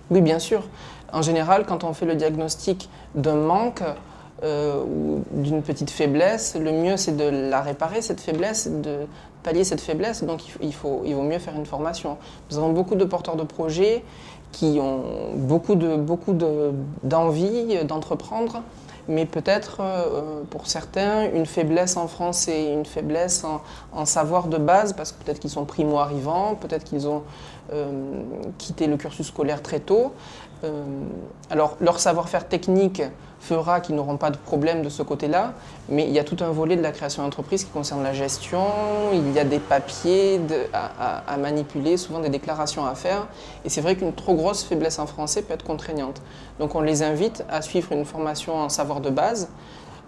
Oui, bien sûr. En général, quand on fait le diagnostic d'un manque ou d'une petite faiblesse, le mieux c'est de la réparer, cette faiblesse, de pallier cette faiblesse. Donc il vaut mieux faire une formation. Nous avons beaucoup de porteurs de projets qui ont d'envie d'entreprendre, mais peut-être pour certains, une faiblesse en français, une faiblesse en savoir de base, parce que peut-être qu'ils sont primo-arrivants, peut-être qu'ils ont quitté le cursus scolaire très tôt. Alors leur savoir-faire technique fera qu'ils n'auront pas de problème de ce côté-là, mais il y a tout un volet de la création d'entreprise qui concerne la gestion, il y a des papiers à manipuler, souvent des déclarations à faire, et c'est vrai qu'une trop grosse faiblesse en français peut être contraignante. Donc on les invite à suivre une formation en savoir de base,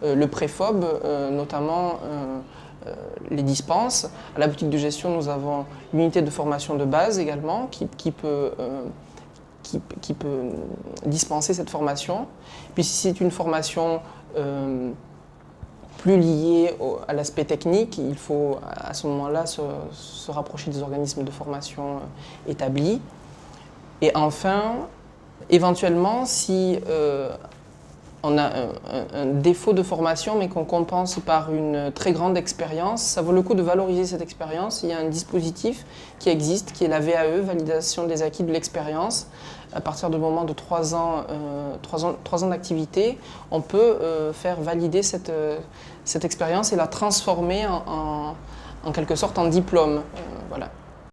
le préfob notamment les dispense. À la boutique de gestion, nous avons l'unité de formation de base également qui peut dispenser cette formation. Puis si c'est une formation plus liée à l'aspect technique, il faut à ce moment-là se rapprocher des organismes de formation établis. Et enfin, éventuellement, si on a un défaut de formation, mais qu'on compense par une très grande expérience, ça vaut le coup de valoriser cette expérience. Il y a un dispositif qui existe, qui est la VAE, Validation des acquis de l'expérience. À partir du moment de 3 ans d'activité, on peut faire valider cette expérience et la transformer en quelque sorte en diplôme. Voilà.